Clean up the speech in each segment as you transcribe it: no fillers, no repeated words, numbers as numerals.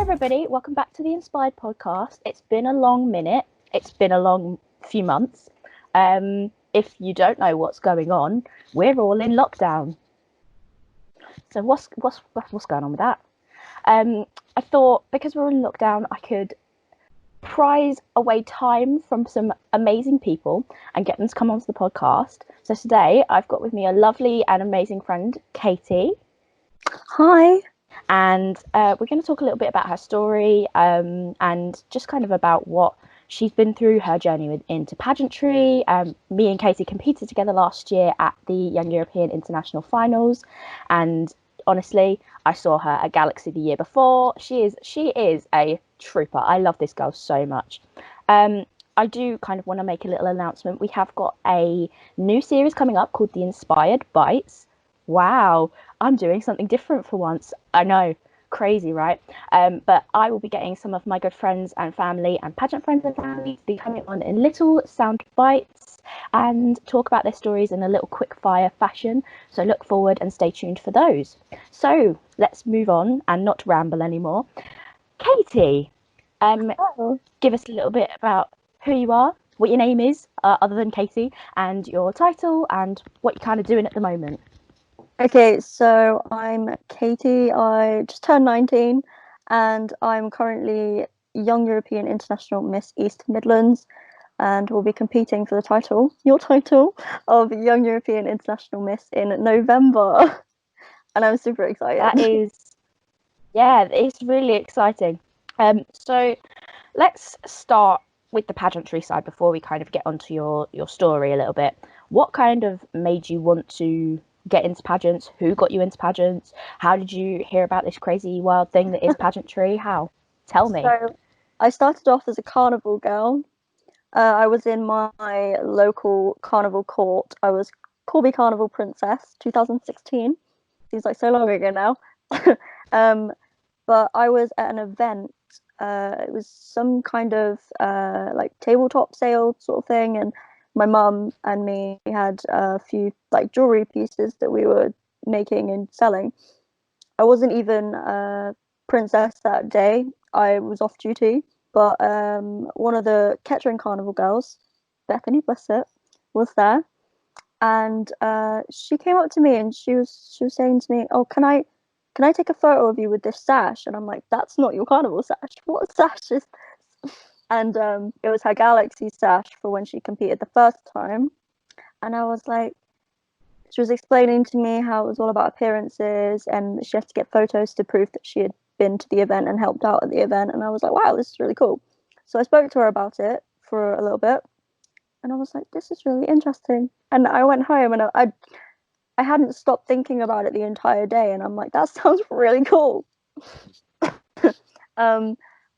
everybody, welcome back to the Inspired podcast. It's been a long minute. It's been a long few months. If you don't know what's going on, we're all in lockdown. So what's going on with that? I thought because we're in lockdown, I could prize away time from some amazing people and get them to come onto the podcast. So today I've got with me a lovely and amazing friend, Katie. Hi. And we're going to talk a little bit about her story and just kind of about what she's been through, her journey into pageantry. Me and Katie competed together last year at the Young European International Finals, and honestly, I saw her at Galaxy the year before. She is a trooper. I love this girl so much. I do kind of want to make a little announcement. We have got a new series coming up called The Inspired Bites. Wow, I'm doing something different for once. I know, crazy, right? But I will be getting some of my good friends and family and pageant friends and family to be coming on in little sound bites and talk about their stories in a little quick fire fashion. So look forward and stay tuned for those. So let's move on and not ramble anymore. Katie, give us a little bit about who you are, what your name is, other than Katie, and your title and what you're kind of doing at the moment. Okay, so I'm Katie. I just turned 19 and I'm currently Young European International Miss East Midlands and will be competing for your title of Young European International Miss in November. And I'm super excited. It's really exciting. So let's start with the pageantry side before we kind of get onto your story a little bit. What kind of made you want to get into pageants? Who got you into pageants? How did you hear about this crazy wild thing that is pageantry? How? Tell me. So I started off as a carnival girl. I was in my local carnival court. I was Corby Carnival Princess 2016. Seems like so long ago now. But I was at an event. It was some kind of like tabletop sale sort of thing, and my mum and me had a few like jewelry pieces that we were making and selling. I wasn't even a princess that day. I was off duty, but one of the Kettering Carnival girls, Bethany, bless it, was there, and she came up to me and she was saying to me, "Oh, can I take a photo of you with this sash?" And I'm like, "That's not your carnival sash. What sash is this?" And it was her Galaxy sash for when she competed the first time. And I was like, she was explaining to me how it was all about appearances and she had to get photos to prove that she had been to the event and helped out at the event. And I was like, wow, this is really cool. So I spoke to her about it for a little bit. And I was like, this is really interesting. And I went home and I hadn't stopped thinking about it the entire day, and I'm like, that sounds really cool.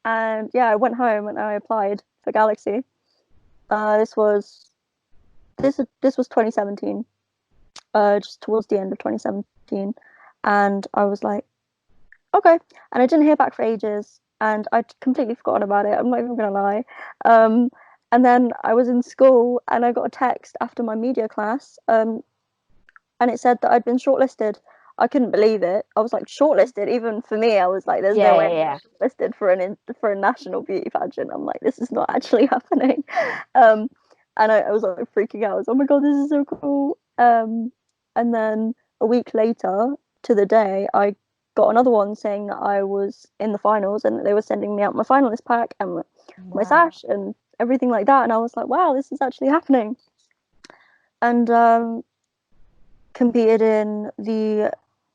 And yeah, I went home and I applied for Galaxy. This was 2017, just towards the end of 2017, and I was like, okay. And I didn't hear back for ages, and I'd completely forgotten about it. I'm not even gonna lie. And then I was in school, and I got a text after my media class. And it said that I'd been shortlisted. I couldn't believe it. I was like, shortlisted? Even for me, I was like, there's no way I'm shortlisted for a national beauty pageant. I'm like, this is not actually happening. And I was like freaking out. I was, oh my god, this is so cool. And then a week later, to the day, I got another one saying that I was in the finals and that they were sending me out my finalist pack and my sash and everything like that. And I was like, wow, this is actually happening. And competed in the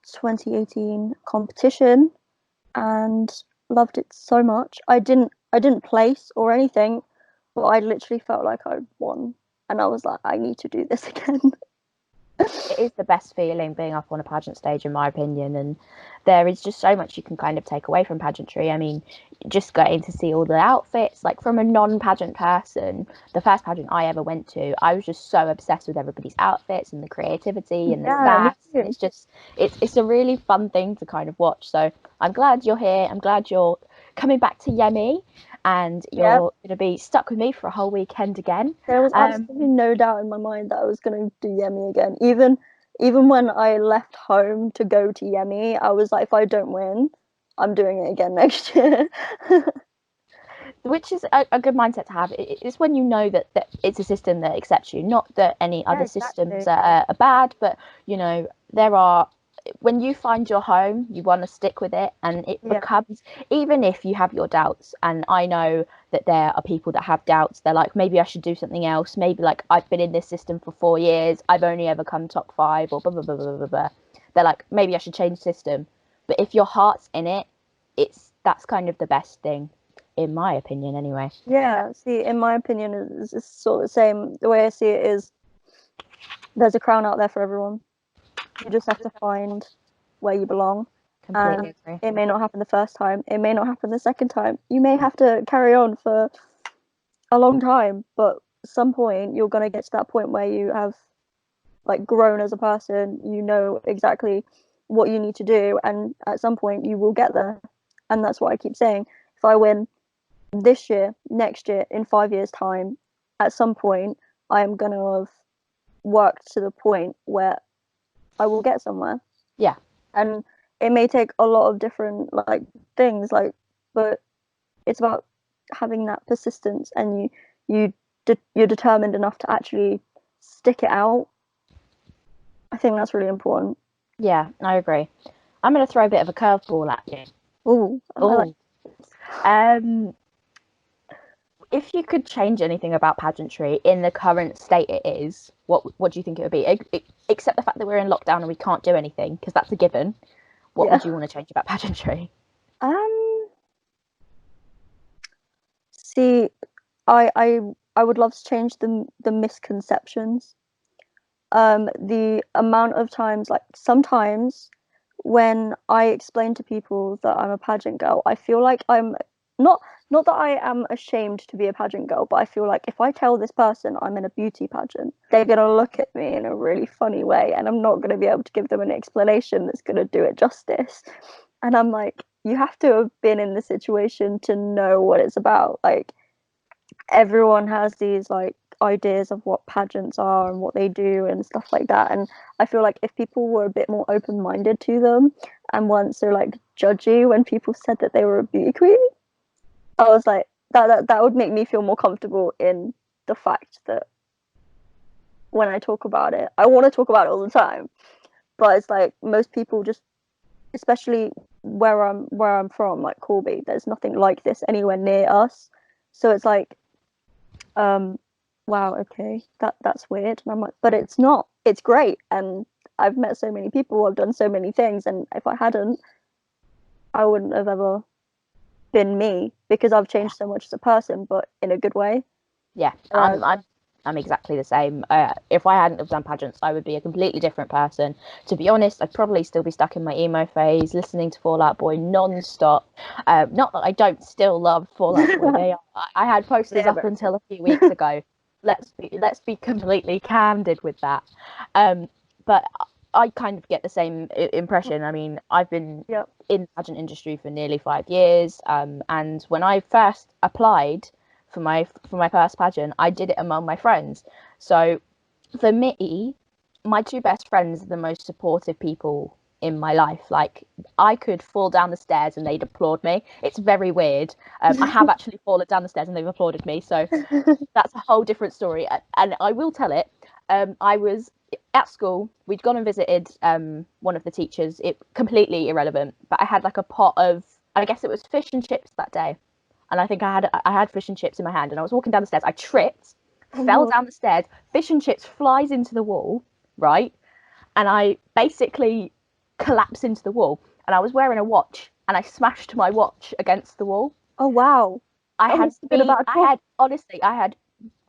2018 competition and loved it so much. I didn't place or anything, but I literally felt like I won, and I was like, I need to do this again. It is the best feeling being up on a pageant stage, in my opinion, and there is just so much you can kind of take away from pageantry. I mean, just getting to see all the outfits, like from a non-pageant person, the first pageant I ever went to, I was just so obsessed with everybody's outfits and the creativity and the sass. It's just it's a really fun thing to kind of watch. So I'm glad you're here. I'm glad you're coming back to Yemi, and you're going to be stuck with me for a whole weekend again. There was absolutely no doubt in my mind that I was going to do Yemi again. Even when I left home to go to Yemi, I was like, if I don't win, I'm doing it again next year. Which is a good mindset to have. It's when you know that it's a system that accepts you, not that any Yeah, other exactly. systems are bad, but there are, when you find your home, you want to stick with it, and it Yeah. becomes, even if you have your doubts, and I know that there are people that have doubts, they're like, maybe I should do something else, maybe like I've been in this system for 4 years, I've only ever come top 5, or blah blah blah blah blah blah. They're like, maybe I should change system. But if your heart's in it, that's kind of the best thing, in my opinion anyway. Yeah, see, in my opinion, it's sort of the same. The way I see it is there's a crown out there for everyone. You just have to find where you belong. Completely And agree. it may not happen the first time, it may not happen the second time. You may have to carry on for a long time, but at some point you're going to get to that point where you have like grown as a person, you know exactly what you need to do, and at some point you will get there. And that's what I keep saying. If I win this year, next year, in 5 years' time, at some point, I am going to have worked to the point where I will get somewhere. Yeah. And it may take a lot of different like things, like, but it's about having that persistence, and you're determined enough to actually stick it out. I think that's really important. Yeah, I agree. I'm going to throw a bit of a curveball at you. Oh, I like. Oh, um, if you could change anything about pageantry in the current state it is, what do you think it would be? Except the fact that we're in lockdown and we can't do anything, because that's a given. What Yeah. would you want to change about pageantry? Um. See, I would love to change the misconceptions. The amount of times, like sometimes when I explain to people that I'm a pageant girl, I feel like I'm not not that I am ashamed to be a pageant girl, but I feel like if I tell this person I'm in a beauty pageant, they're gonna look at me in a really funny way, and I'm not gonna be able to give them an explanation that's gonna do it justice. And I'm like, you have to have been in the situation to know what it's about. Like everyone has these like ideas of what pageants are and what they do and stuff like that, and I feel like if people were a bit more open-minded to them and weren't so like judgy when people said that they were a beauty queen, I was like that would make me feel more comfortable in the fact that when I talk about it, I want to talk about it all the time, but it's like most people just, especially where I'm from, like Corby, there's nothing like this anywhere near us, so it's like um wow, okay, that's weird. And I'm like, but it's not, it's great. And I've met so many people, I've done so many things, and if I hadn't, I wouldn't have ever been me, because I've changed so much as a person, but in a good way. Yeah, Whereas, I'm exactly the same. If I hadn't have done pageants, I would be a completely different person. To be honest, I'd probably still be stuck in my emo phase, listening to Fall Out Boy non-stop. Not that I don't still love Fall Out Boy. I had posters they're up very until a few weeks ago. Let's be completely candid with that. But I kind of get the same impression. I mean, I've been yeah. in the pageant industry for nearly 5 years, and when I first applied for my first pageant, I did it among my friends. So for me, my two best friends are the most supportive people in my life. Like, I could fall down the stairs and they'd applaud me. It's very weird. I have actually fallen down the stairs and they've applauded me, so that's a whole different story. And I will tell it. I was at school. We'd gone and visited one of the teachers. It completely irrelevant, but I had like a pot of, I guess it was fish and chips that day, and I think I had fish and chips in my hand, and I was walking down the stairs. I tripped, Oh fell no. down the stairs. Fish and chips flies into the wall, right, and I basically collapse into the wall. And I was wearing a watch, and I smashed my watch against the wall. Oh wow. I That had must have been a bad fall. I had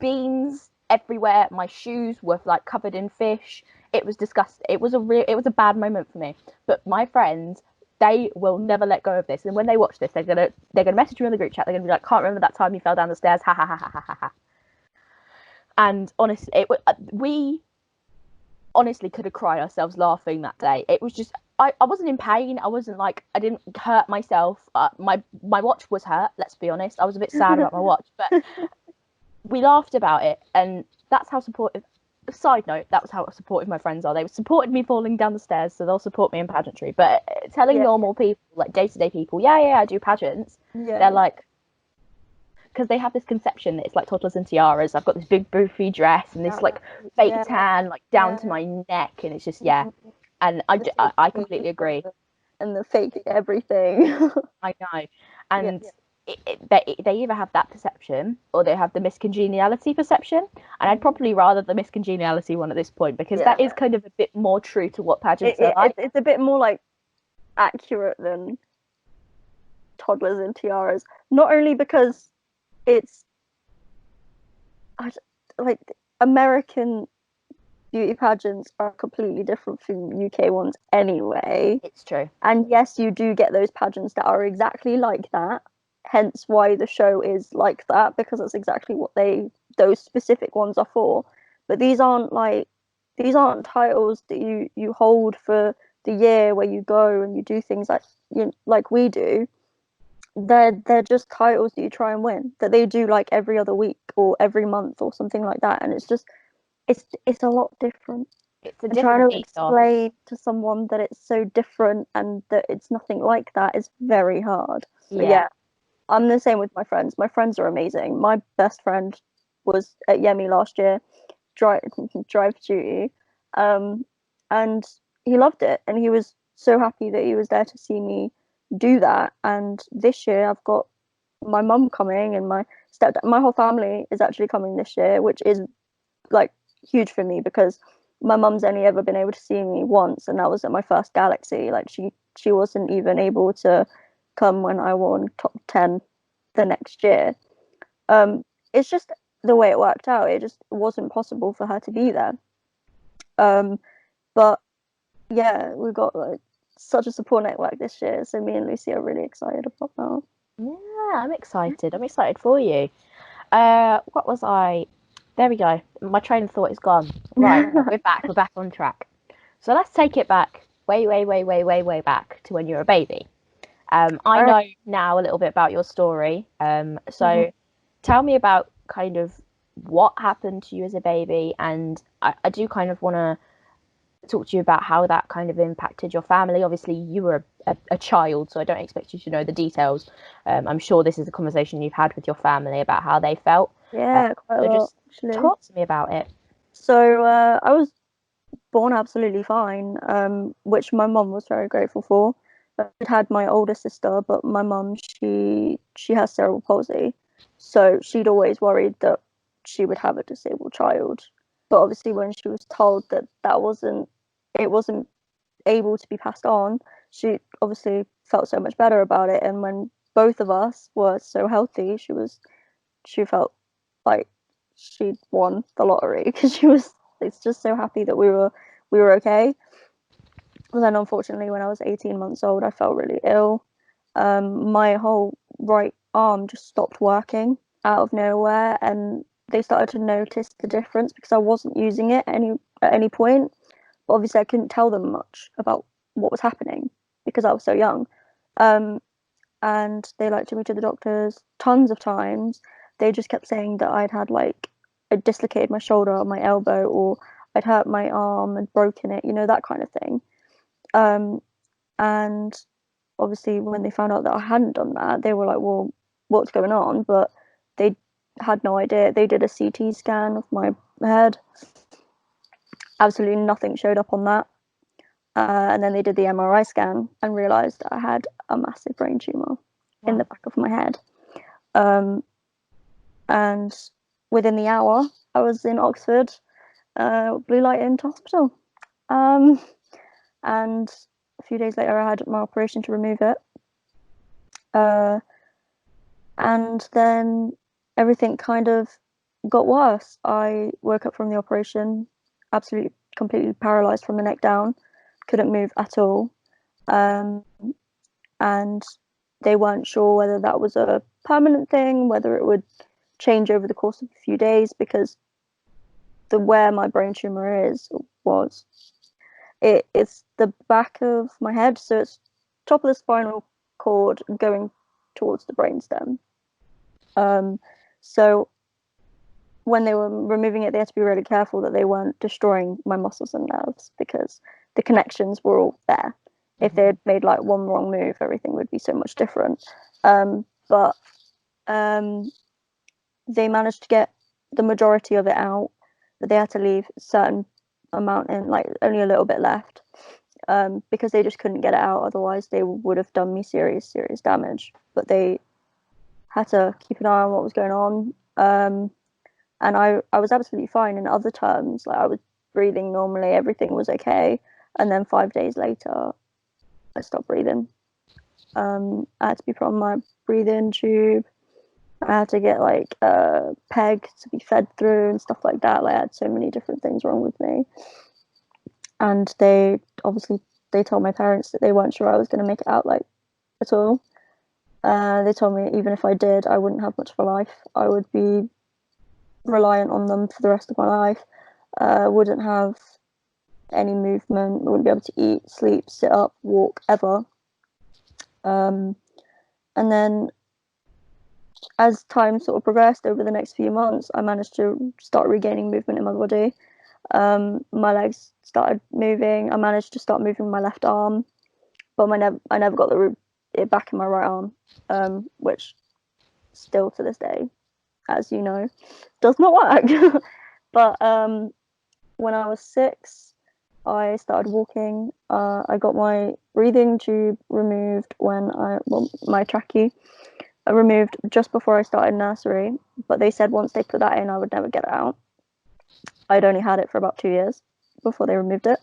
beans everywhere. My shoes were like covered in fish. It was disgusting. It was a bad moment for me. But my friends, they will never let go of this. And when they watch this, they're gonna message me on the group chat. They're gonna be like, "Can't remember that time you fell down the stairs." Ha ha ha ha ha ha ha. And honestly, we honestly could have cried ourselves laughing that day. It was just, I wasn't in pain. I wasn't like, I didn't hurt myself. My watch was hurt. Let's be honest. I was a bit sad about my watch, but we laughed about it, and side note, that was how supportive my friends are. They supported me falling down the stairs, so they'll support me in pageantry. But telling normal people, like day-to-day people, I do pageants, they're like, because they have this conception that it's like toddlers and tiaras. I've got this big boofy dress and this like fake tan like down to my neck, and it's just and I completely agree. And the fake everything. I know, and they either have that perception or they have the miscongeniality perception, and I'd probably rather the miscongeniality one at this point, because that is kind of a bit more true to what pageants are like. It's a bit more like accurate than toddlers and tiaras, not only because it's like American beauty pageants are completely different from UK ones anyway. It's true. And yes, you do get those pageants that are exactly like that, hence why the show is like that, because that's exactly what those specific ones are for. But these aren't titles that you hold for the year where you go and you do things like we do. They're just titles that you try and win, that they do like every other week or every month or something like that, and it's just it's a lot different. It's a and different trying to explain to someone that it's so different and that it's nothing like that is very hard. Yeah, I'm the same with my friends. My friends are amazing. My best friend was at Yemi last year, drive duty, and he loved it, and he was so happy that he was there to see me do that. And this year I've got my mum coming, and my stepdad, my whole family is actually coming this year, which is like huge for me, because my mum's only ever been able to see me once, and that was at my first Galaxy. Like she wasn't even able to come when I won top 10 the next year. It's just the way it worked out. It just wasn't possible for her to be there. But yeah, we've got like such a support network this year, so me and Lucy are really excited about that. Yeah, I'm excited. I'm excited for you. What was I? There we go. My train of thought is gone. Right, we're back. We're back on track. So let's take it back way back to when you were a baby. I know now a little bit about your story. So tell me about kind of what happened to you as a baby, and I do kind of want to talk to you about how that kind of impacted your family. Obviously, you were a child, so I don't expect you to know the details. I'm sure this is a conversation you've had with your family about how they felt. Yeah, quite a lot, Just actually. talk to me about it. So I was born absolutely fine, which my mum was very grateful for. I had my older sister, but my mum, she has cerebral palsy, so she'd always worried that she would have a disabled child. But obviously, when she was told that it wasn't able to be passed on, she obviously felt so much better about it. And when both of us were so healthy, she felt like she'd won the lottery, because it's just so happy that we were okay. And then unfortunately, when I was 18 months old, I felt really ill. My whole right arm just stopped working out of nowhere, and they started to notice the difference because I wasn't using it at any point. But obviously, I couldn't tell them much about what was happening because I was so young. And they took me to the doctors tons of times. They just kept saying that I'd had I dislocated my shoulder or my elbow, or I'd hurt my arm and broken it, that kind of thing. And obviously, when they found out that I hadn't done that, they were like, well, what's going on? But they had no idea. They did a CT scan of my head. Absolutely nothing showed up on that. And then they did the MRI scan and realised that I had a massive brain tumour in the back of my head. And within the hour, I was in Oxford, blue light into hospital. And a few days later, I had my operation to remove it. And then everything kind of got worse. I woke up from the operation, absolutely, completely paralysed from the neck down, couldn't move at all. And they weren't sure whether that was a permanent thing, whether it would change over the course of a few days, because where my brain tumor it's the back of my head, so it's top of the spinal cord going towards the brainstem. So when they were removing it, they had to be really careful that they weren't destroying my muscles and nerves, because the connections were all there. If they had made like one wrong move, everything would be so much different. But they managed to get the majority of it out, but they had to leave a certain amount in, like only a little bit left, because they just couldn't get it out. Otherwise, they would have done me serious damage. But they had to keep an eye on what was going on. And I was absolutely fine in other terms. Like, I was breathing normally, everything was okay. And then 5 days later, I stopped breathing. I had to be put on my breathing tube. I had to get like a peg to be fed through and stuff like that. Like, I had so many different things wrong with me. And they told my parents that they weren't sure I was going to make it out, like, at all. They told me even if I did, I wouldn't have much of a life. I would be reliant on them for the rest of my life. Wouldn't have any movement, wouldn't be able to eat, sleep, sit up, walk, ever. And then as time sort of progressed over the next few months, I managed to start regaining movement in my body. My legs started moving. I managed to start moving my left arm, but I never got it back in my right arm, which still to this day, as you know, does not work. But when I was 6, I started walking. I got my breathing tube removed my trachea removed just before I started nursery. But they said once they put that in, I would never get it out. I'd only had it for about 2 years before they removed it.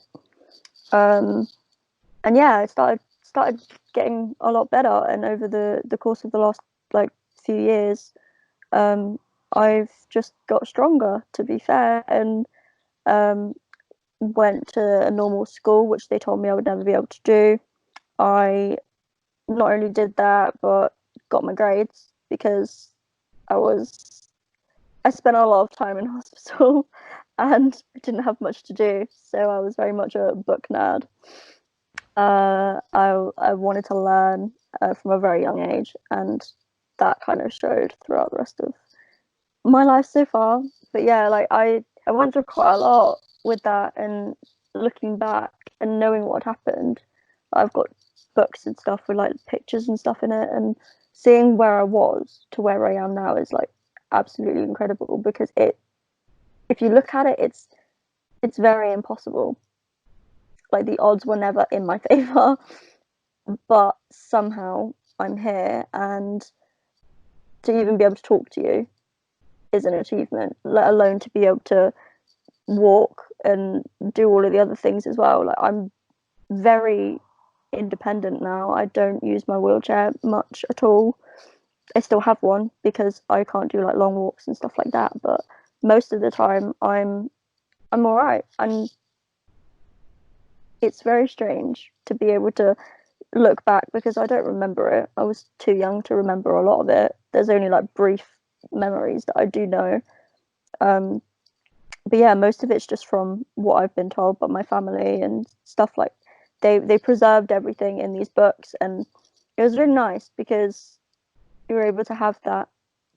And yeah, I started getting a lot better. And over the course of the last like few years, I've just got stronger, to be fair, and went to a normal school, which they told me I would never be able to do. I not only did that, but got my grades, because I spent a lot of time in hospital and I didn't have much to do, so I was very much a book nerd. I wanted to learn from a very young age, and that kind of showed throughout the rest of my life so far. But yeah, like I went through quite a lot with that, and looking back and knowing what happened, I've got books and stuff with like pictures and stuff in it, and seeing where I was to where I am now is like absolutely incredible, because if you look at it, it's very impossible. Like, the odds were never in my favor, but somehow I'm here, and to even be able to talk to you is an achievement, let alone to be able to walk and do all of the other things as well. Like, I'm very independent now. I don't use my wheelchair much at all. I still have one because I can't do like long walks and stuff like that, but most of the time I'm all right. And it's very strange to be able to look back, because I don't remember it. I was too young to remember a lot of it. There's only like brief memories that I do know. But yeah, most of it's just from what I've been told by my family and stuff. Like, they preserved everything in these books, and it was really nice because you were able to have that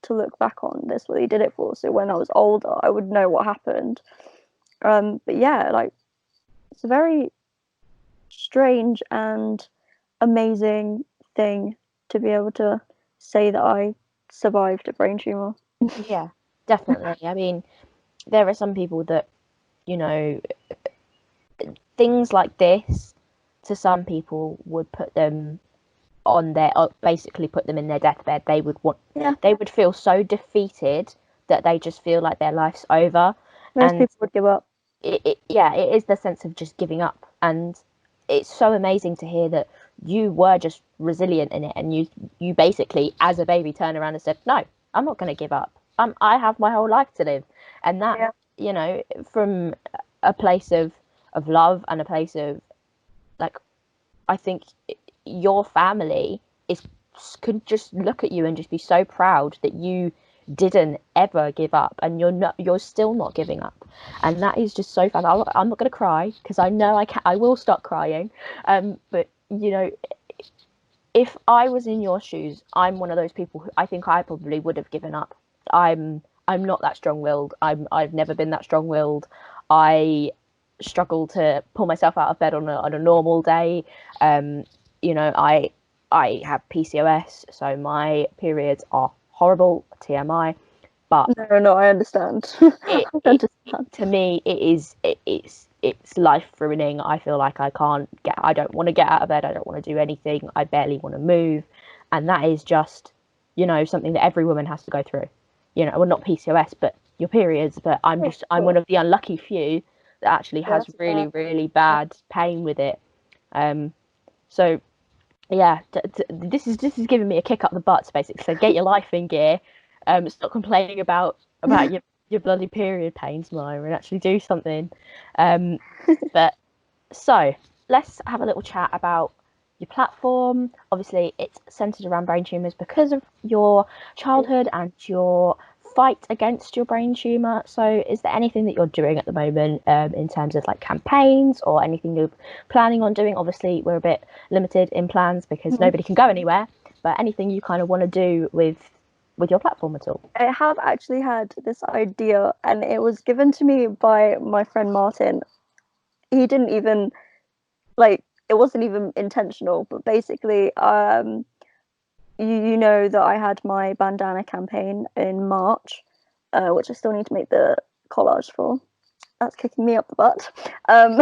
to look back on. That's what they did it for. So when I was older, I would know what happened. But yeah, like, it's a very strange and amazing thing to be able to say that I survived a brain tumor. Yeah, definitely. I mean, there are some people that, you know, things like this to some people would put them on their basically put them in their deathbed. They would feel so defeated that they just feel like their life's over. Most And people would give up. it is the sense of just giving up. And it's so amazing to hear that you were just resilient in it, and you basically, as a baby, turned around and said, no, I'm not going to give up. I have my whole life to live. And that, from a place of love and a place of, like, I think your family could just look at you and just be so proud that you didn't ever give up, and you're still not giving up, and that is just so fun. I'm not going to cry, because I know I will start crying, but if I was in your shoes, I'm one of those people who I think I probably would have given up. I'm not that strong-willed. I've never been that strong-willed. I struggle to pull myself out of bed on a normal day. You know, I have PCOS, so my periods are horrible, TMI. But No, I understand. it, I it, understand. to me, it's life ruining. I feel like I don't want to get out of bed. I don't want to do anything. I barely want to move, and that is just, you know, something that every woman has to go through. You know, well, not PCOS, but your periods. But Yeah, I'm sure. one of the unlucky few that actually Yeah, has that's really, fair. really bad pain with it. Um, so yeah, this is giving me a kick up the butts basically. So get your life in gear. Stop complaining about your bloody period pains, Myra, and actually do something. Um, but so let's have a little chat about your platform. Obviously, it's centered around brain tumors because of your childhood and your fight against your brain tumor. So, is there anything that you're doing at the moment in terms of like campaigns or anything you're planning on doing? Obviously, we're a bit limited in plans because Mhm. nobody can go anywhere. But anything you kind of want to do with your platform at all? I have actually had this idea, and it was given to me by my friend Martin. He didn't even like it wasn't even intentional, but basically, you know that I had my bandana campaign in March, which I still need to make the collage for. That's kicking me up the butt. Um,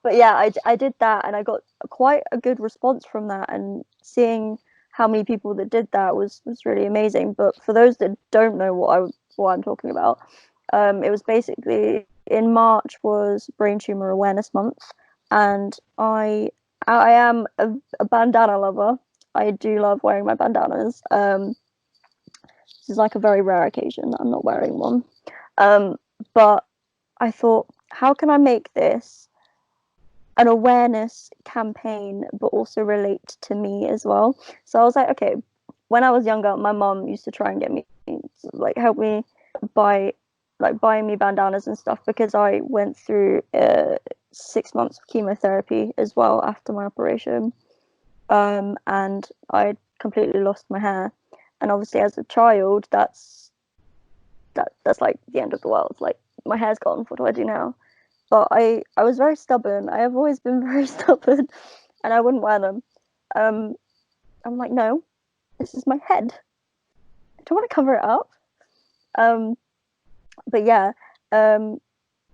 but yeah, I did that, and I got quite a good response from that, and seeing how many people that did that was really amazing. But for those that don't know what I'm talking about, it was basically in March was Brain Tumor Awareness Month, and I am a bandana lover. I do love wearing my bandanas. This is like a very rare occasion that I'm not wearing one. But I thought, how can I make this an awareness campaign, but also relate to me as well? So I was like, okay, when I was younger, my mom used to try and get me, like, help me buy, like, buying me bandanas and stuff because I went through 6 months of chemotherapy as well after my operation. And I completely lost my hair. And obviously, as a child, that's like the end of the world. Like, my hair's gone. What do I do now? But I was very stubborn. I have always been very stubborn, and I wouldn't wear them. Um, I'm like, no, this is my head. I don't want to cover it up. Um, but yeah, um,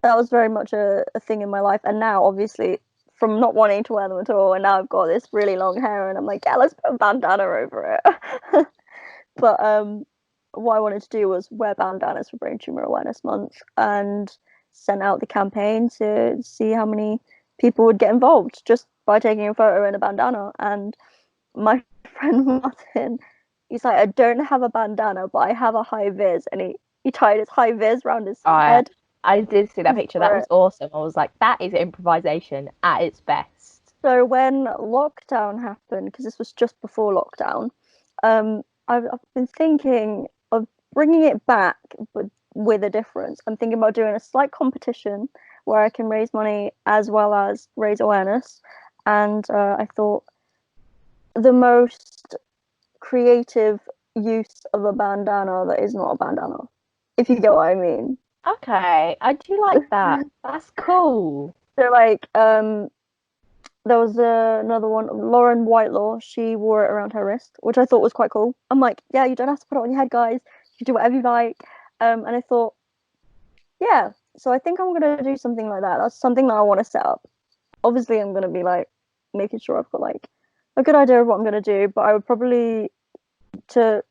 that was very much a thing in my life. And now, obviously, from not wanting to wear them at all, and now I've got this really long hair, and I'm like, yeah, let's put a bandana over it. But what I wanted to do was wear bandanas for Brain Tumor Awareness Month and send out the campaign to see how many people would get involved just by taking a photo in a bandana. And my friend Martin, he's like, I don't have a bandana, but I have a high vis, and he tied his high vis around his I head. I did see that picture. That For was it. awesome. I was like, that is improvisation at its best. So when lockdown happened, because this was just before lockdown, I've been thinking of bringing it back, but with a difference. I'm thinking about doing a slight competition where I can raise money as well as raise awareness. And I thought the most creative use of a bandana that is not a bandana, if you get what I mean. Okay, I do like that. That's cool. So like there was another one, Lauren Whitelaw. She wore it around her wrist, which I thought was quite cool. I'm like, yeah, you don't have to put it on your head, guys. You can do whatever you like. And I thought, yeah. So I think I'm gonna do something like that. That's something that I want to set up. Obviously, I'm gonna be like making sure I've got like a good idea of what I'm gonna do. But I would probably to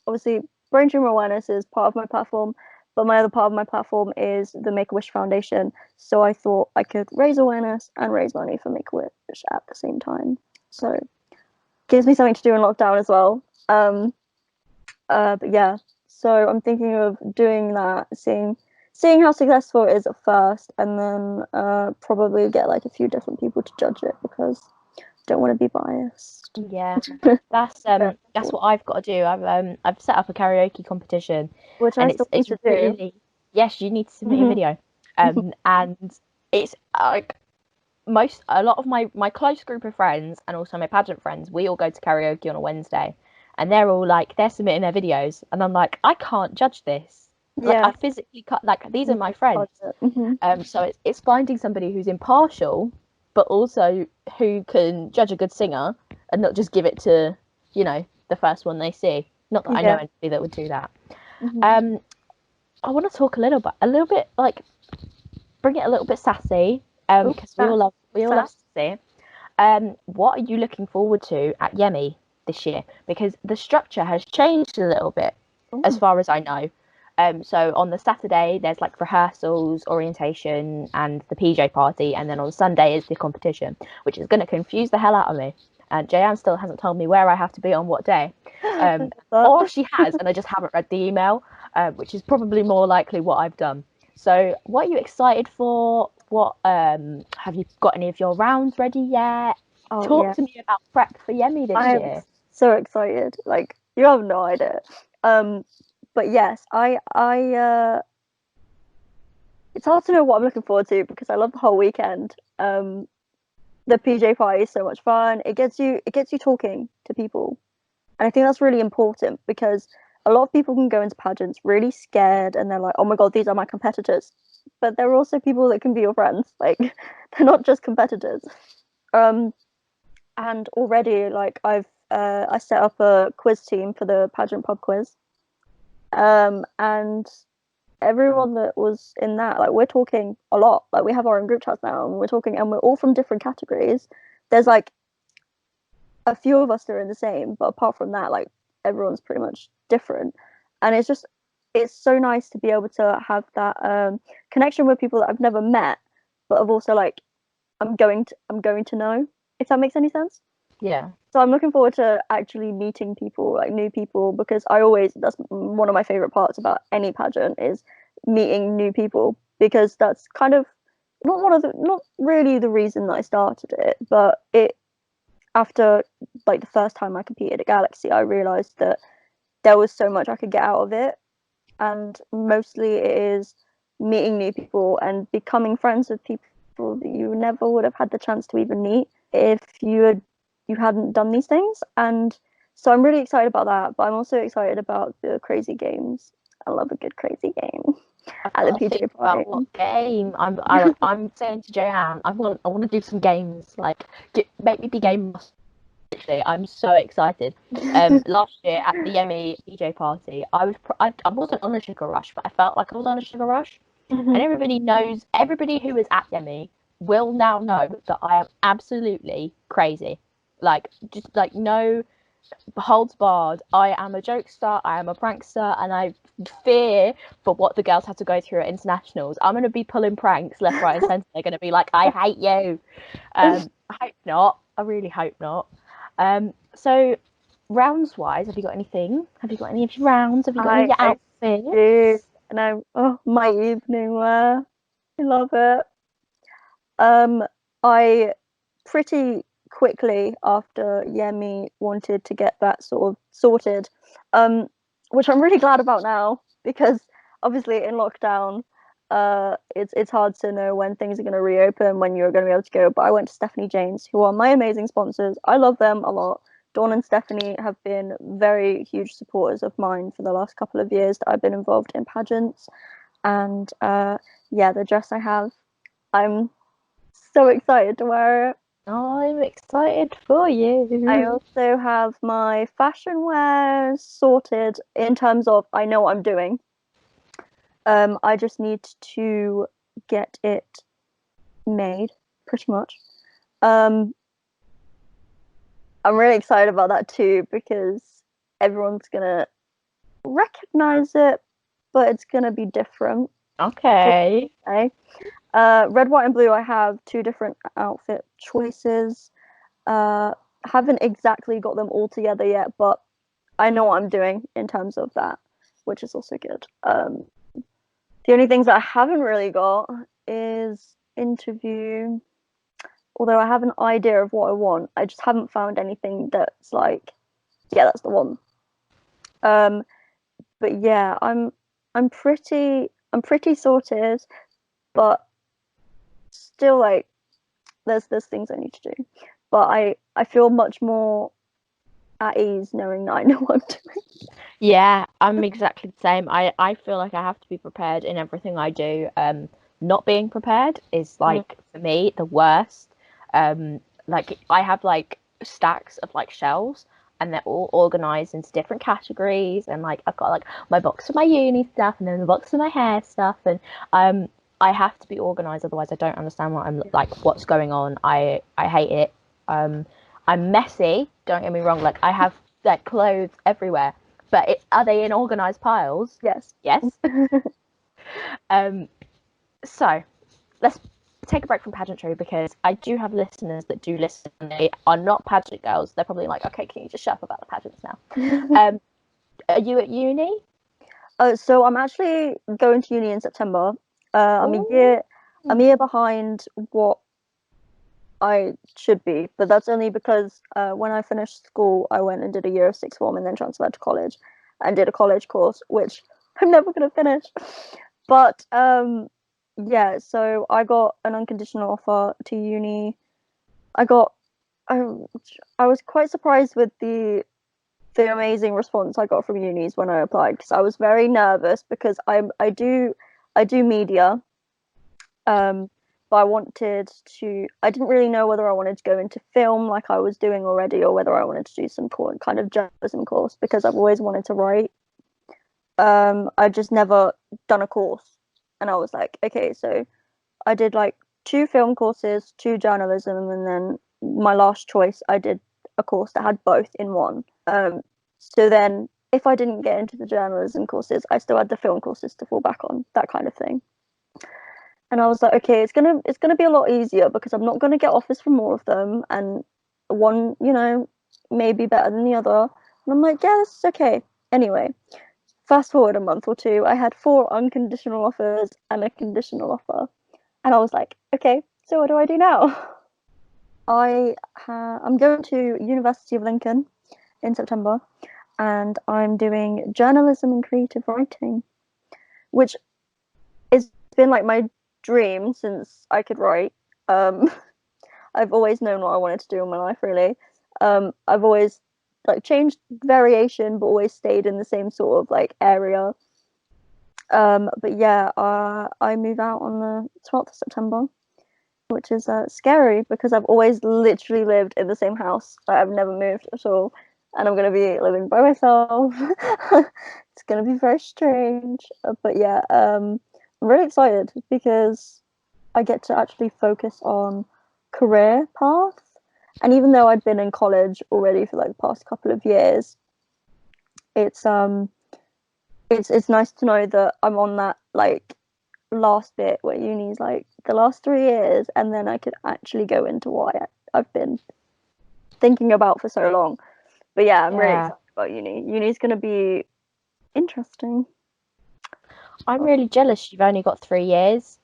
obviously brain tumor awareness is part of my platform, but my other part of my platform is the Make a Wish Foundation. So I thought I could raise awareness and raise money for Make a Wish at the same time. So it gives me something to do in lockdown as well. But yeah, so I'm thinking of doing that, seeing how successful it is at first, and then probably get like a few different people to judge it because I don't want to be biased. Yeah, Very that's cool. what I've got to do. I've set up a karaoke competition, Which I and still need it's to do. really, yes, you need to submit your video. And it's like a lot of my close group of friends and also my pageant friends, we all go to karaoke on a Wednesday, and they're all like they're submitting their videos, and I'm like, I can't judge this. Like Yeah. I physically can't. Like these are my friends. Mm-hmm. So it's finding somebody who's impartial, but also who can judge a good singer and not just give it to, you know, the first one they see. Not that I know Yeah. anybody that would do that. Mm-hmm. I want to talk a little bit like bring it a little bit sassy, Oh, because we all love sassy. What are you looking forward to at Yemi this year? Because the structure has changed a little bit, as oh, far as I know. So on the Saturday, there's like rehearsals, orientation, and the PJ party, and then on Sunday is the competition, which is going to confuse the hell out of me. And Jayanne still hasn't told me where I have to be on what day, or she has, and I just haven't read the email, which is probably more likely what I've done. So, what are you excited for? What have you got any of your rounds ready yet? oh Talk yeah. to me about prep for Yemi this I am year. so excited. Like you have no idea. But yes, it's hard to know what I'm looking forward to because I love the whole weekend. The PJ party is so much fun. It gets you talking to people. And I think that's really important because a lot of people can go into pageants really scared and they're like, oh my God, these are my competitors. But there are also people that can be your friends. Like they're not just competitors. Um, and already like I set up a quiz team for the pageant pub quiz. And everyone that was in that, like we're talking a lot. Like we have our own group chats now and we're talking and we're all from different categories. There's like a few of us that are in the same, but apart from that, like everyone's pretty much different. And it's so nice to be able to have that connection with people that I've never met, but have also like I'm going to know, if that makes any sense. Yeah, So I'm looking forward to actually meeting people, like new people, because I always that's one of my favorite parts about any pageant is meeting new people because that's kind of not really the reason that I started it, but it after like the first time I competed at Galaxy, I realized that there was so much I could get out of it, and mostly it is meeting new people and becoming friends with people that you never would have had the chance to even meet if you hadn't done these things. And so I'm really excited about that, but I'm also excited about the crazy games. I love a good crazy game I've at the got to PJ think about party. what game. I'm saying to Jayanne, I want to do some games. Like make me be game master. Literally, I'm so excited. Last year at the Yemi PJ party, I wasn't on a sugar rush, but I felt like I was on a sugar rush. And Mhm. everybody who is at Yemi will now know that I am absolutely crazy. Like, just like no holds barred. I am a jokester, I am a prankster, and I fear for what the girls have to go through at internationals. I'm going to be pulling pranks left, right, and centre. They're going to be like, I hate you. I hope not. I really hope not. So, rounds wise, have you got anything? Have you got any of your rounds? Have you got any of your I do, outfits? and my evening wear. I love it. Um, I pretty quickly after Yemi wanted to get that sort of sorted, um, which I'm really glad about now because obviously in lockdown, it's hard to know when things are going to reopen, when you're going to be able to go. But I went to Stephanie James, who are my amazing sponsors. I love them a lot. Dawn and Stephanie have been very huge supporters of mine for the last couple of years that I've been involved in pageants. And yeah, the dress I have, I'm so excited to wear it. I'm excited for I you. also have my fashion wear sorted in terms of I know what I'm doing. I just need to get it made, pretty much. Um, I'm really excited about that too because everyone's gonna recognize it, but it's gonna be different. Okay. Okay. Red, white, and blue. I have two different outfit choices. Uh, haven't exactly got them all together yet, but I know what I'm doing in terms of that, which is also good. The only things that I haven't really got is interview, although I have an idea of what I want. I just haven't found anything that's like, yeah, that's the one. Um, but yeah, I'm pretty sorted, but still like there's things I need to do. But I feel much more at ease knowing that I know what I'm doing. Yeah, I'm exactly the same. I feel like I have to be prepared in everything I do. Not being prepared is Mm. like for me the worst. Like I have like stacks of like shelves and they're all organized into different categories and like I've got like my box for my uni stuff and then the box for my hair stuff and um I have to be organized otherwise I don't understand what I'm like what's going on. I hate it. Um I'm messy, don't get me wrong, like I have like clothes everywhere but are they in organized piles? Yes. Yes. um, so let's take a break from pageantry because I do have listeners that do listen and they are not pageant girls. They're probably like, okay, can you just shut up about the pageants now? Um, are you at uni? So I'm actually going to uni in September. I'm a Oh, year, I'm a year behind what I should be, but that's only because when I finished school, I went and did a year of sixth form and then transferred to college and did a college course, which I'm never going to finish. But yeah, so I got an unconditional offer to uni. I got, I, I was quite surprised with the amazing response I got from unis when I applied because I was very nervous because I do media. Um, but I didn't really know whether I wanted to go into film like I was doing already or whether I wanted to do some kind of journalism course because I've always wanted to write. I just never done a course. And I was like, okay, so I did like two film courses, two journalism, and then my last choice, I did a course that had both in one. So then if I didn't get into the journalism courses, I still had the film courses to fall back on, that kind of thing. And I was like, okay, it's gonna be a lot easier because I'm not gonna get offers from all of them, and one, may be better than the other. And I'm like, yeah, this is okay. Anyway, fast forward a month or two, I had 4 unconditional offers and a conditional offer, and I was like, okay, so what do I do now? I'm going to University of Lincoln in September, and I'm doing journalism and creative writing, which has been like my dream since I could write. Um, I've always known what I wanted to do in my life, really. I've always like changed variation, but always stayed in the same sort of like area. But yeah, I move out on the 12th of September, which is scary because I've always literally lived in the same house. I've never moved at all, and I'm gonna be living by myself. It's gonna be very strange, but yeah, I'm really excited because I get to actually focus on career path. And even though I'd been in college already for like the past couple of years, it's it's nice to know that I'm on that like last bit where uni's like the last 3 years, and then I could actually go into what I've been thinking about for so long. But yeah, I'm really yeah. excited about uni. Uni's gonna be interesting. I'm really jealous you've only got 3 years.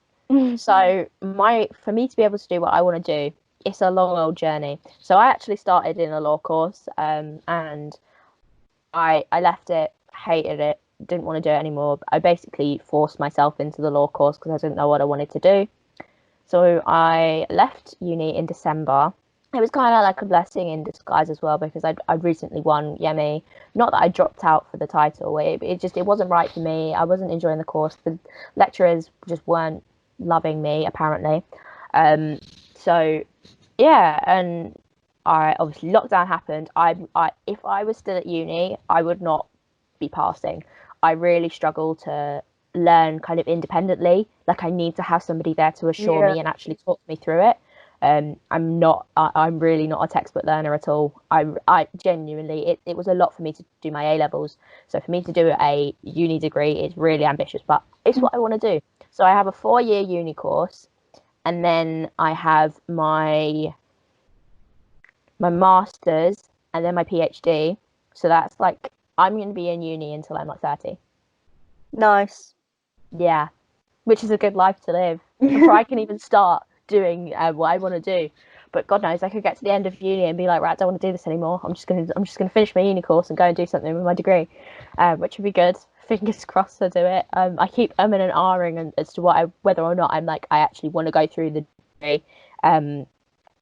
So for me to be able to do what I want to do, it's a long old journey. So I actually started in a law course, and I left it, hated it, didn't want to do it anymore. I basically forced myself into the law course because I didn't know what I wanted to do. So I left uni in December. It was kind of like a blessing in disguise as well because I'd recently won Yemi. Not that I dropped out for the title. It wasn't right for me. I wasn't enjoying the course. The lecturers just weren't loving me apparently. Um, so yeah, and I obviously lockdown happened. I if I was still at uni, I would not be passing. I really struggle to learn kind of independently. Like I need to have somebody there to assure Yeah. me and actually talk me through it. I'm not. I'm really not a textbook learner at all. I genuinely. It was a lot for me to do my A levels. So for me to do a uni degree is really ambitious, but it's what I want to do. So I have a 4 year uni course, and then I have my masters, and then my PhD. So that's like I'm going to be in uni until I'm like 30. Nice. Yeah, which is a good life to live before I can even start doing what I want to do. But God knows, I could get to the end of uni and be like, right, I don't want to do this anymore. I'm just gonna finish my uni course and go and do something with my degree, which would be good. Fingers crossed to do it. I keep in and ahhing as to whether or not I'm like I actually want to go through the degree, and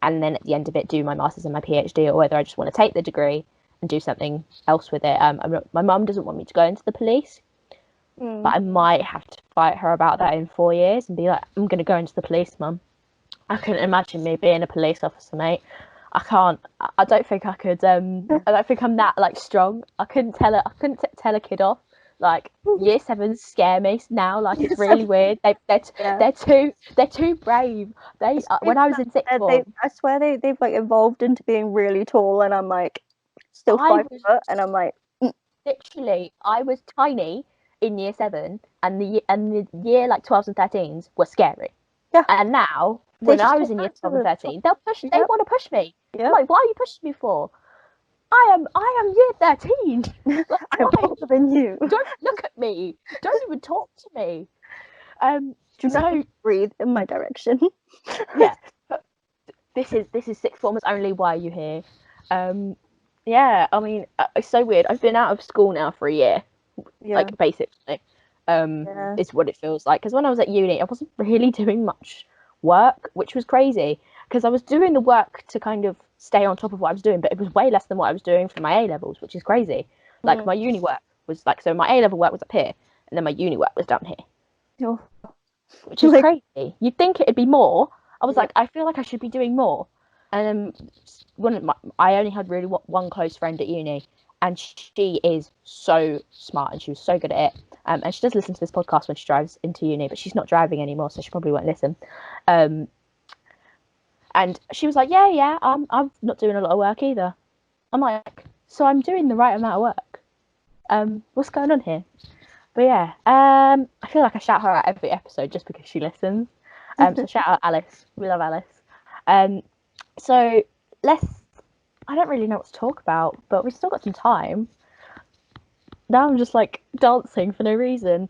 then at the end of it do my masters and my PhD, or whether I just want to take the degree and do something else with it. My mum doesn't want me to go into the police, but I might have to fight her about that in 4 years and be like, I'm going to go into the police, mum. I couldn't imagine me being a police officer, mate. I can't. I don't think I could. I don't think I'm that like strong. I couldn't tell it. I couldn't tell a kid off. Like year sevens scare me now. Like it's really weird. They're too brave. When I was in sixth form, I swear they've like evolved into being really tall, and I'm like still I 5 foot, and I'm like literally I was tiny in year 7, and the year like 12s and 13s were scary. Yeah. And now when I was in year 12 and 13, they want to push me. Yeah. I'm like, why are you pushing me for? I am year 13. Like, I'm older than you. Don't look at me. Don't even talk to me. Do not breathe in my direction. Yeah. This is sixth formers only. Why are you here? Yeah, I mean, it's so weird. I've been out of school now for a year, like basically, is what it feels like. Because when I was at uni, I wasn't really doing much work, which was crazy. Because I was doing the work to kind of stay on top of what I was doing, but it was way less than what I was doing for my A levels, which is crazy. Like my uni work was like, so my A level work was up here, and then my uni work was down here, which is crazy. You'd think it'd be more. I was like, I feel like I should be doing more. And I only had really one close friend at uni, and she is so smart and she was so good at it. And she does listen to this podcast when she drives into uni, but she's not driving anymore, so she probably won't listen. And she was like, yeah, I'm not doing a lot of work either. I'm like, so I'm doing the right amount of work. What's going on here? But yeah, I feel like I shout her out every episode just because she listens. So shout out Alice. We love Alice. So I don't really know what to talk about, but we've still got some time. Now I'm just like dancing for no reason.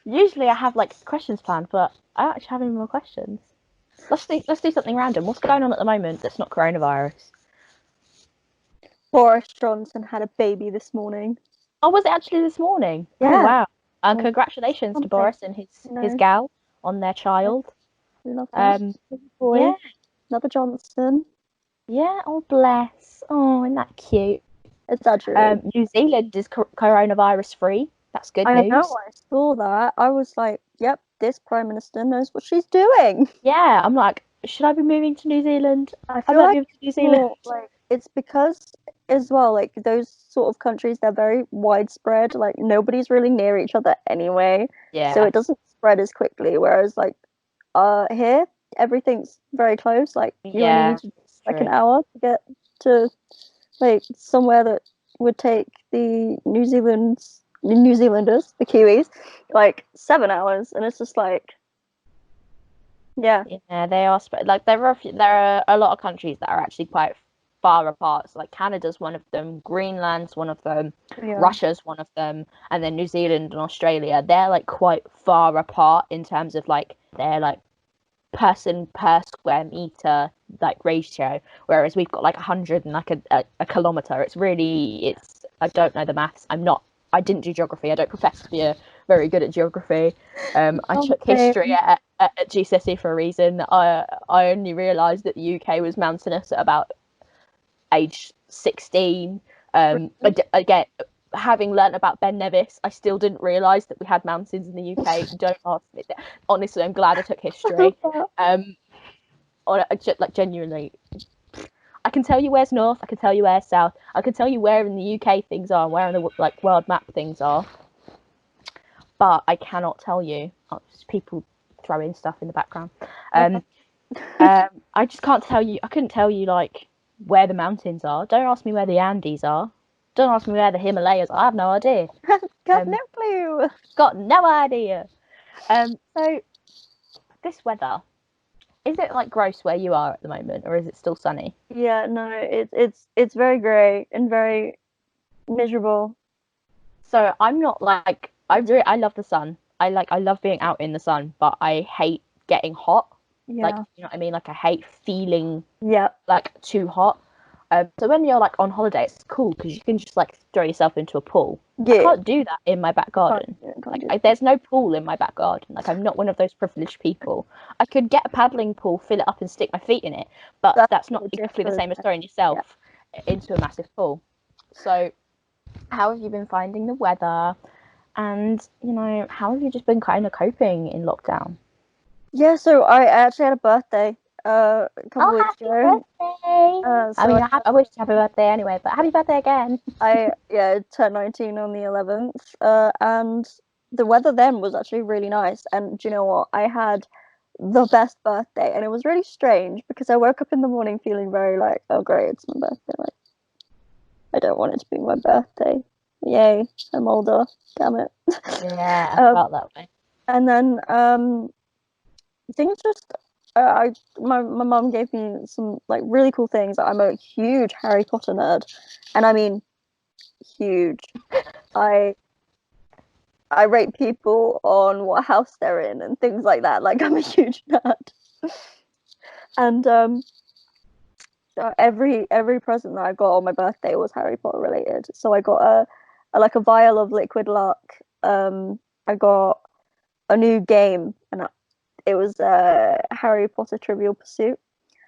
Usually I have like questions planned, but I don't actually have any more questions. Let's do something random. What's going on at the moment that's not coronavirus? Boris Johnson had a baby this morning. Oh, was it actually this morning? Yeah. Oh, wow. And congratulations to Boris and his gal on their child. We love that. Boy. Yeah. Another Johnson. Yeah, oh bless. Oh, isn't that cute? It's actually. New Zealand is coronavirus free. That's good news. I know, I saw that. I was like, yep, this Prime Minister knows what she's doing. Yeah, I'm like, should I be moving to New Zealand? I feel like New Zealand. Like, it's because as well, like those sort of countries, they're very widespread. Like nobody's really near each other anyway. Yeah. So it doesn't spread as quickly. Whereas like here, everything's very close. Like you only need like an hour to get to like somewhere that would take the New Zealanders, the Kiwis, like 7 hours, and it's just like, yeah, they are like there are a lot of countries that are actually quite far apart. So like Canada's one of them, Greenland's one of them, Russia's one of them, and then New Zealand and Australia, they're like quite far apart in terms of like their like person per square meter like ratio, whereas we've got like 100 and like a kilometer. It's I don't know the maths. I didn't do geography. I don't profess to be very good at geography. I took history at GCSE for a reason. I only realised that the UK was mountainous at about age 16. Again, having learnt about Ben Nevis, I still didn't realise that we had mountains in the UK. Don't ask me that. Honestly, I'm glad I took history. Like genuinely, I can tell you where's north, I can tell you where's south, I can tell you where in the UK things are and where on the like world map things are, but I cannot tell you. Just people throwing stuff in the background. I just can't tell you. I couldn't tell you like where the mountains are. Don't ask me where the Andes are. Don't ask me where the Himalayas are. I have no idea. Got no clue. Got no idea. So this weather, is it like gross where you are at the moment, or is it still sunny? Yeah, no, it's very grey and very miserable. So I'm not like I love the sun. I love being out in the sun, but I hate getting hot. Yeah. Like, you know what I mean? Like I hate feeling like too hot. So when you're like on holiday, it's cool because you can just like throw yourself into a pool. Yeah. I can't do that in my back garden. There's no pool in my back garden. Like I'm not one of those privileged people. I could get a paddling pool, fill it up, and stick my feet in it, but that's not exactly the same as throwing yourself into a massive pool. So, how have you been finding the weather? And, how have you just been kind of coping in lockdown? Yeah, so I actually had a birthday a couple Oh, weeks happy ago. birthday! I So mean, I wish you happy birthday anyway, but happy birthday again. I turned 19 on the 11th, and the weather then was actually really nice. And do you know what? I had the best birthday, and it was really strange because I woke up in the morning feeling very like, oh great, it's my birthday. Like, I don't want it to be my birthday. Yay, I'm older. Damn it. Yeah, I um, felt that way. and then things just my mum gave me some like really cool things. I'm a huge Harry Potter nerd, and I mean huge. I I rate people on what house they're in and things like that. Like I'm a huge nerd, and every present that I got on my birthday was Harry Potter related. So I got a like a vial of liquid luck. I got a new game, and it was Harry Potter Trivial Pursuit.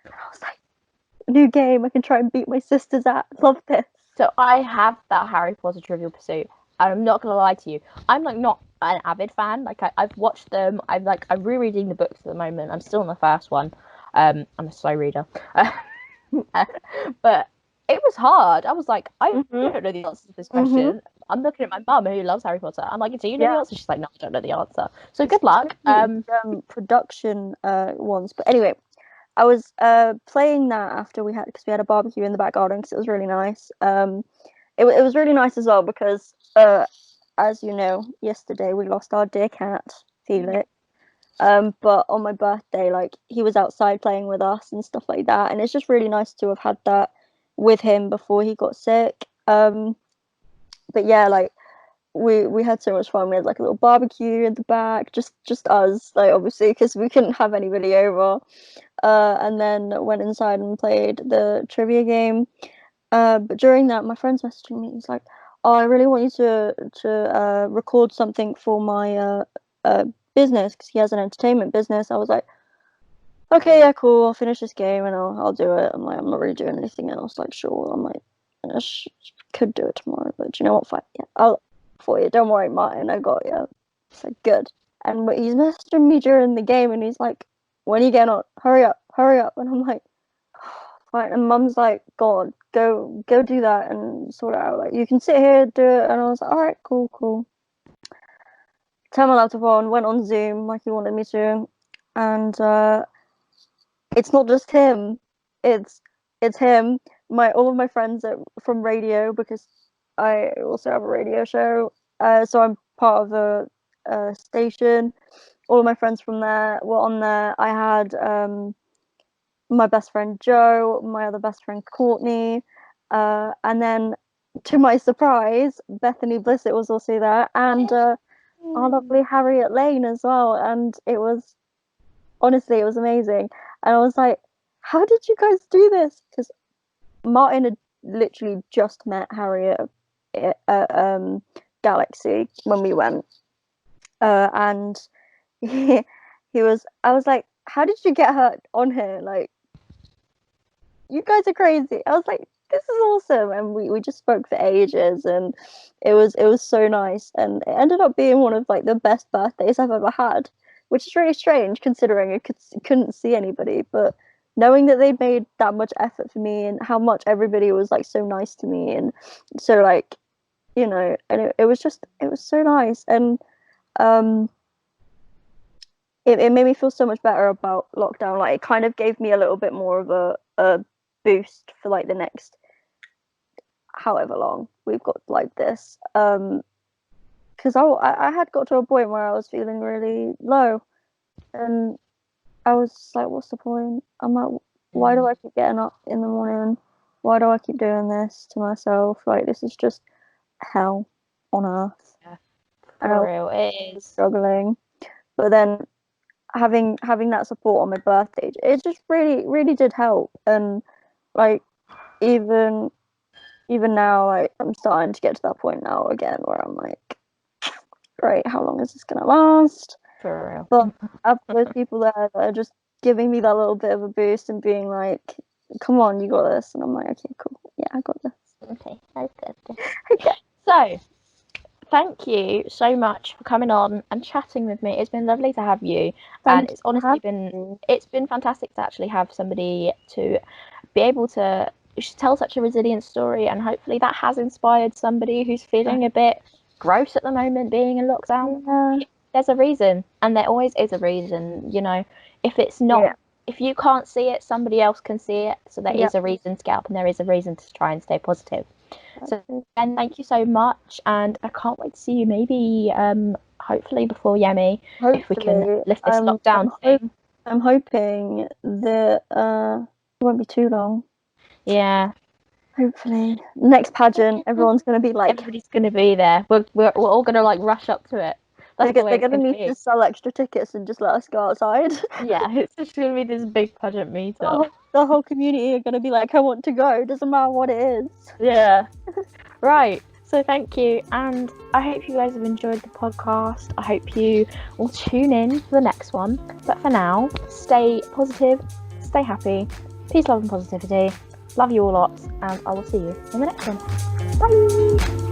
I was like, new game I can try and beat my sisters at. Love this. So I have that Harry Potter Trivial Pursuit, and I'm not gonna lie to you, I'm like not an avid fan. Like I've watched them. I'm rereading the books at the moment. I'm still on the first one. I'm a slow reader, but it was hard. I was like, I Mhm. don't know the answer to this Mhm. question. I'm looking at my mum who loves Harry Potter. I'm like, do you know the Yeah. answer? She's like, no, I don't know the answer. So good luck. Especially production ones. But anyway, I was playing that after because we had a barbecue in the back garden because it was really nice. It was really nice as well because as you know, yesterday we lost our dear cat Felix. But on my birthday, like he was outside playing with us and stuff like that, and it's just really nice to have had that with him before he got sick. But yeah, like we had so much fun. We had like a little barbecue in the back, just us, like obviously because we couldn't have anybody over. And then went inside and played the trivia game. But during that, my friend's messaging me. He's like, "Oh, I really want you to record something for my business because he has an entertainment business." I was like, "Okay, yeah, cool. I'll finish this game and I'll do it." I'm like, "I'm not really doing anything else." Like, sure. I'm like, could do it tomorrow, but do you know what? Fine. Yeah, I'll for you. Don't worry, Martin. I got you. It's like good. And he's messaging me during the game, and he's like, "When are you getting on? Hurry up, hurry up!" And I'm like, "Fine." And Mum's like, "Go on, go do that and sort it out. Like you can sit here, do it." And I was like, "All right, cool, cool." Turned my laptop on, went on Zoom like he wanted me to, and it's not just him. It's it's him. All of my friends from radio because I also have a radio show. So I'm part of a station. All of my friends from there were on there. I had my best friend Joe, my other best friend Courtney, and then to my surprise, Bethany Blissett was also there, and our lovely Harriet Lane as well. And it was honestly, it was amazing. And I was like, how did you guys do this? Because Martin had literally just met Harriet at Galaxy when we went. And he, I was like, how did you get her on here? Like, you guys are crazy. I was like, this is awesome. And we just spoke for ages and it was so nice. And it ended up being one of like the best birthdays I've ever had, which is really strange considering couldn't see anybody. But knowing that they'd made that much effort for me and how much everybody was like so nice to me and so like, and it was so nice. And um it made me feel so much better about lockdown. Like it kind of gave me a little bit more of a boost for like the next however long we've got like this. Because I had got to a point where I was feeling really low, and I was just like, what's the point? I'm like, why do I keep getting up in the morning? Why do I keep doing this to myself? Like this is just hell on earth. Yeah, And I for was real, it is. struggling, but then having that support on my birthday, it just really did help. And like even even now, like I'm starting to get to that point now again where I'm like, great, how long is this gonna last? For But real. I've those people there that are just giving me that little bit of a boost and being like, come on, you got this. And I'm like, okay, cool. Yeah, I got this. Okay, that's good. Okay. So, thank you so much for coming on and chatting with me. It's been lovely to have you, and it's honestly been fantastic to actually have somebody to be able to tell such a resilient story, and hopefully that has inspired somebody who's feeling a bit gross at the moment being in lockdown. Yeah. There's a reason, and there always is a reason. You know, if it's not, if you can't see it, somebody else can see it. So there is a reason to get up, and there is a reason to try and stay positive. So, and thank you so much, and I can't wait to see you maybe, hopefully before Yemi, if we can lift this lockdown thing. I'm hoping that it won't be too long. Yeah. Hopefully, next pageant, everyone's gonna be like, everybody's gonna be there. We're all gonna like rush up to it. They're gonna need to sell extra tickets and just let us go outside. Yeah, it's just gonna be this big pageant meetup. The whole community are gonna be like, I want to go. Doesn't matter what it is. Yeah. Right. So thank you, and I hope you guys have enjoyed the podcast. I hope you will tune in for the next one. But for now, stay positive, stay happy, peace, love, and positivity. Love you all lots, and I will see you in the next one. Bye.